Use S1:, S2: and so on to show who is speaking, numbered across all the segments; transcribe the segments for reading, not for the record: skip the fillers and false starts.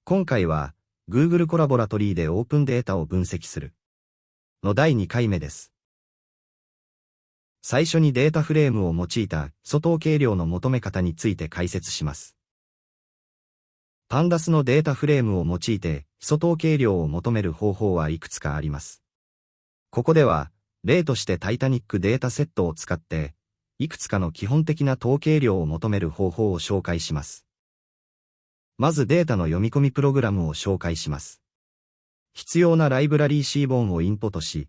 S1: 今回は Google コラボラトリーでオープンデータを分析するの第2回目です。最初にデータフレームを用いた基礎統計量の求め方について解説します。Pandas のデータフレームを用いて基礎統計量を求める方法はいくつかあります。ここでは例としてタイタニックデータセットを使っていくつかの基本的な統計量を求める方法を紹介します。まずデータの読み込みプログラムを紹介します。必要なライブラリー C-BONE をインポートし、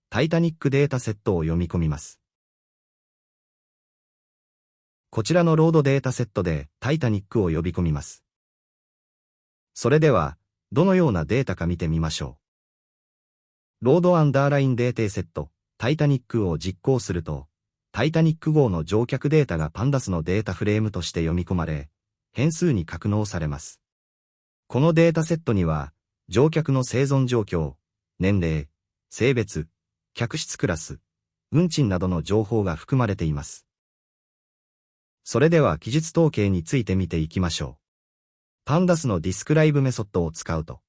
S1: タイタニックデータセットを読み込みます。こちらのロードデータセットでタイタニックを呼び込みます。それでは、どのようなデータか見てみましょう。ロードアンダーラインデータセット、タイタニックを実行すると、タイタニック号の乗客データがPandasのデータフレームとして読み込まれ、変数に格納されます。このデータセットには、乗客の生存状況、年齢、性別、客室クラス、運賃などの情報が含まれています。それでは記述統計について見ていきましょう。Pandasのディスクライブメソッドを使うと、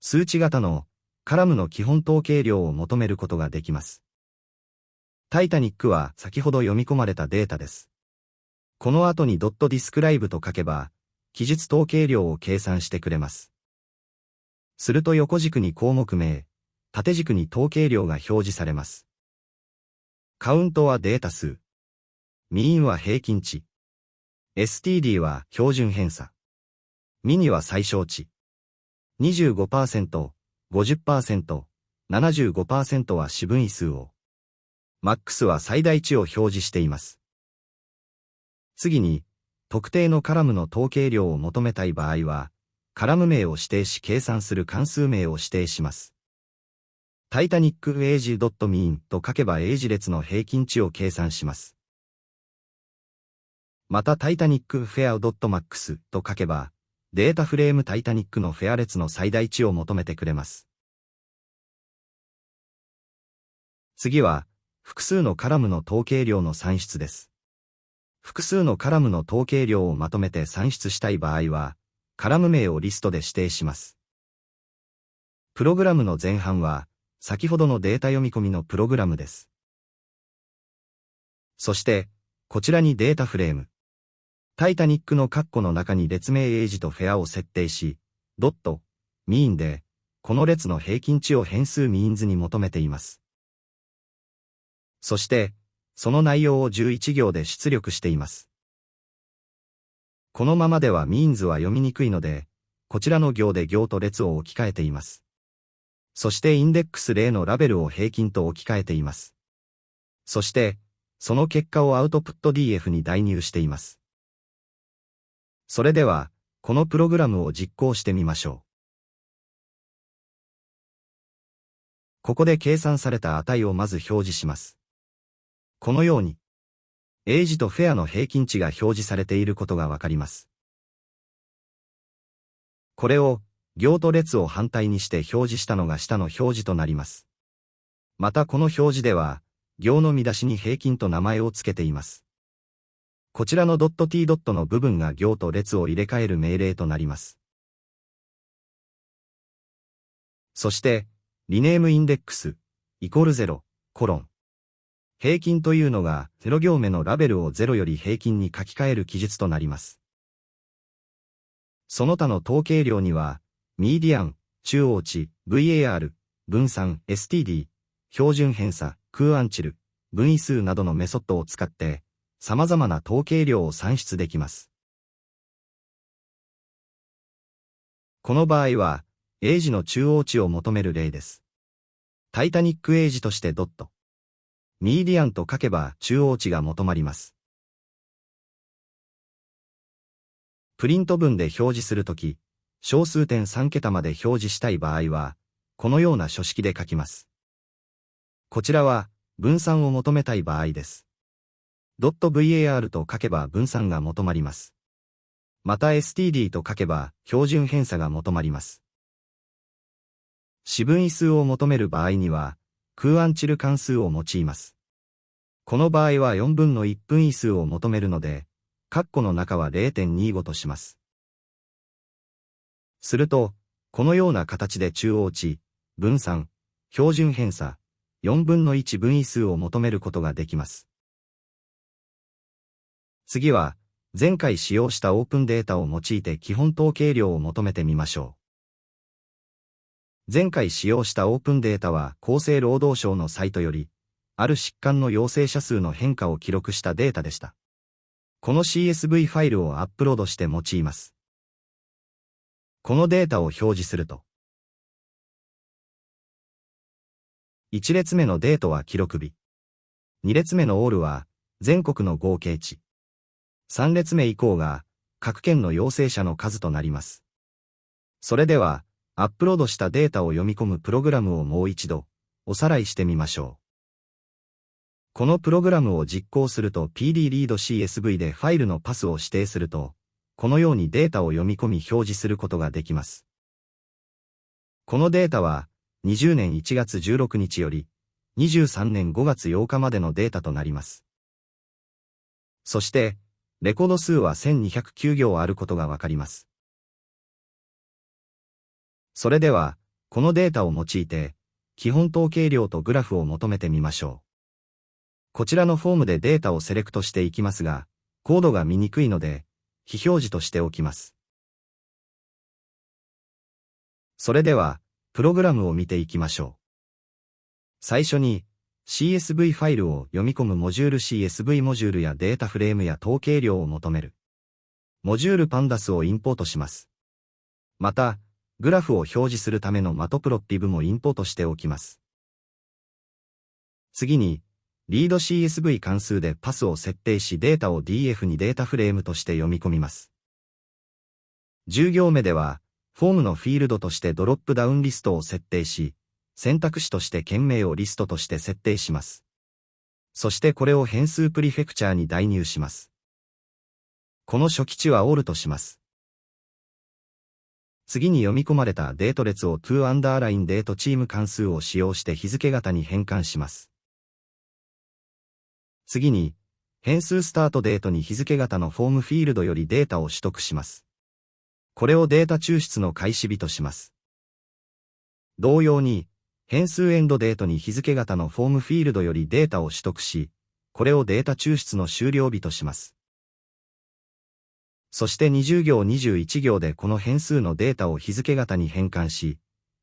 S1: 数値型のカラムの基本統計量を求めることができます。タイタニックは先ほど読み込まれたデータです。この後に.describe と書けば、記述統計量を計算してくれます。すると横軸に項目名、縦軸に統計量が表示されます。カウントはデータ数。ミーンは平均値。STD は標準偏差。ミニは最小値。25%、50%、75% は四分位数を。マックスは最大値を表示しています。次に、特定のカラムの統計量を求めたい場合は、カラム名を指定し計算する関数名を指定します。タイタニックエイジ.mean と書けばエイジ列の平均値を計算します。またタイタニックフェア .max と書けば、データフレームタイタニックのフェア列の最大値を求めてくれます。次は、複数のカラムの統計量の算出です。複数のカラムの統計量をまとめて算出したい場合は、カラム名をリストで指定します。プログラムの前半は、先ほどのデータ読み込みのプログラムです。そして、こちらにデータフレーム。タイタニックの括弧の中に列名エイジとフェアを設定し、ドット、ミーンで、この列の平均値を変数ミーンズに求めています。そして、その内容を11行で出力しています。このままではミーンズは読みにくいので、こちらの行で行と列を置き換えています。そしてインデックス0のラベルを平均と置き換えています。そして、その結果をアウトプット DF に代入しています。それでは、このプログラムを実行してみましょう。ここで計算された値をまず表示します。このように、エイジとフェアの平均値が表示されていることがわかります。これを、行と列を反対にして表示したのが下の表示となります。またこの表示では、行の見出しに平均と名前を付けています。こちらの.t. の部分が行と列を入れ替える命令となります。そして、リネームインデックス、=0、コロン。平均というのが0行目のラベルを0より平均に書き換える記述となります。その他の統計量には、ミーディアン、中央値、VAR、分散、STD、標準偏差、クーアンチル、分位数などのメソッドを使って、様々な統計量を算出できます。この場合は、エイジの中央値を求める例です。タイタニックエイジとしてドット。ミーディアンと書けば中央値が求まります。プリント文で表示するとき、小数点3桁まで表示したい場合は、このような書式で書きます。こちらは、分散を求めたい場合です。.var と書けば分散が求まります。また std と書けば標準偏差が求まります。四分位数を求める場合には、クーアンチル関数を用います。この場合は4分の1分位数を求めるので、括弧の中は 0.25 とします。すると、このような形で中央値、分散、標準偏差、4分の1分位数を求めることができます。次は、前回使用したオープンデータを用いて基本統計量を求めてみましょう。前回使用したオープンデータは厚生労働省のサイトより、ある疾患の陽性者数の変化を記録したデータでした。この CSV ファイルをアップロードして用います。このデータを表示すると、1列目のデートは記録日。2列目のオールは全国の合計値。3列目以降が各県の陽性者の数となります。それでは、アップロードしたデータを読み込むプログラムをもう一度おさらいしてみましょう。このプログラムを実行すると pd-read-csv でファイルのパスを指定すると、このようにデータを読み込み表示することができます。このデータは、20年1月16日より、23年5月8日までのデータとなります。そして、レコード数は1209行あることがわかります。それでは、このデータを用いて、基本統計量とグラフを求めてみましょう。こちらのフォームでデータをセレクトしていきますが、コードが見にくいので、非表示としておきます。それでは、プログラムを見ていきましょう。最初に、CSV ファイルを読み込むモジュール CSV モジュールやデータフレームや統計量を求める。モジュール pandas をインポートします。また、グラフを表示するための matplotlib もインポートしておきます。次に、readCSV 関数でパスを設定しデータを DF にデータフレームとして読み込みます。10行目では、フォームのフィールドとしてドロップダウンリストを設定し、選択肢として県名をリストとして設定します。そしてこれを変数プリフェクチャーに代入します。この初期値は all とします。次に読み込まれたデート列を to_date チーム関数を使用して日付型に変換します。次に、変数スタートデートに日付型のフォームフィールドよりデータを取得します。これをデータ抽出の開始日とします。同様に、変数エンドデートに日付型のフォームフィールドよりデータを取得し、これをデータ抽出の終了日とします。そして20行21行でこの変数のデータを日付型に変換し、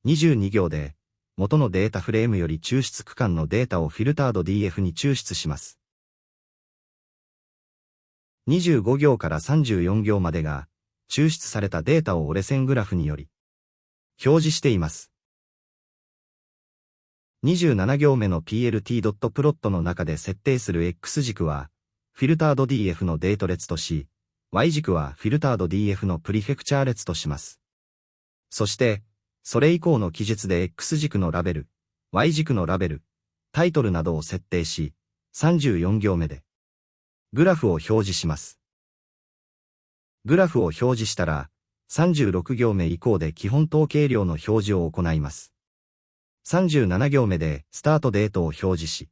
S1: 22行で元のデータフレームより抽出区間のデータをフィルタード DF に抽出します。25行から34行までが抽出されたデータを折れ線グラフにより表示しています。27行目の plt.plot の中で設定する X 軸はフィルタード DF のデート列とし、Y 軸はフィルタード DF のプリフェクチャー列とします。そして、それ以降の記述で X 軸のラベル、Y 軸のラベル、タイトルなどを設定し、34行目でグラフを表示します。グラフを表示したら、36行目以降で基本統計量の表示を行います。37行目でスタートデートを表示し、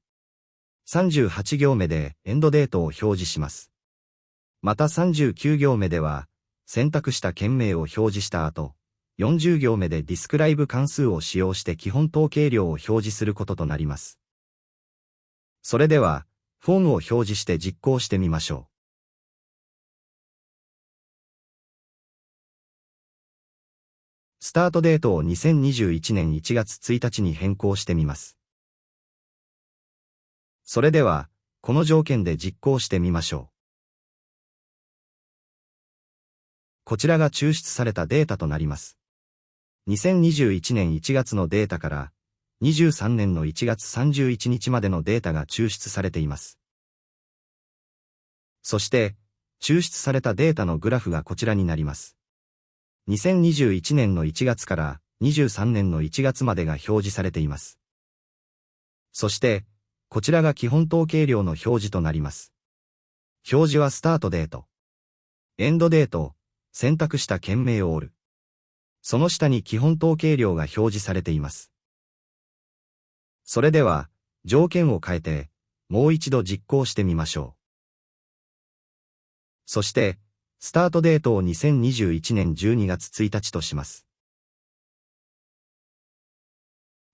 S1: 38行目でエンドデートを表示します。また39行目では、選択した県名を表示した後、40行目でディスクライブ関数を使用して基本統計量を表示することとなります。それでは、フォームを表示して実行してみましょう。スタートデートを2021年1月1日に変更してみます。それでは、この条件で実行してみましょう。こちらが抽出されたデータとなります。2021年1月のデータから、23年の1月31日までのデータが抽出されています。そして、抽出されたデータのグラフがこちらになります。2021年の1月から23年の1月までが表示されています。そして、こちらが基本統計量の表示となります。表示はスタートデート、エンドデート、選択した県名を折る。その下に基本統計量が表示されています。それでは、条件を変えて、もう一度実行してみましょう。そして、スタートデートを2021年12月1日とします。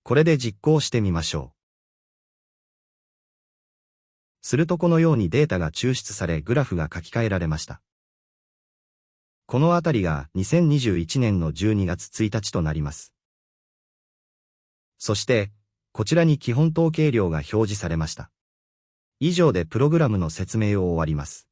S1: これで実行してみましょう。するとこのようにデータが抽出されグラフが書き換えられました。このあたりが2021年の12月1日となります。そして、こちらに基本統計量が表示されました。以上でプログラムの説明を終わります。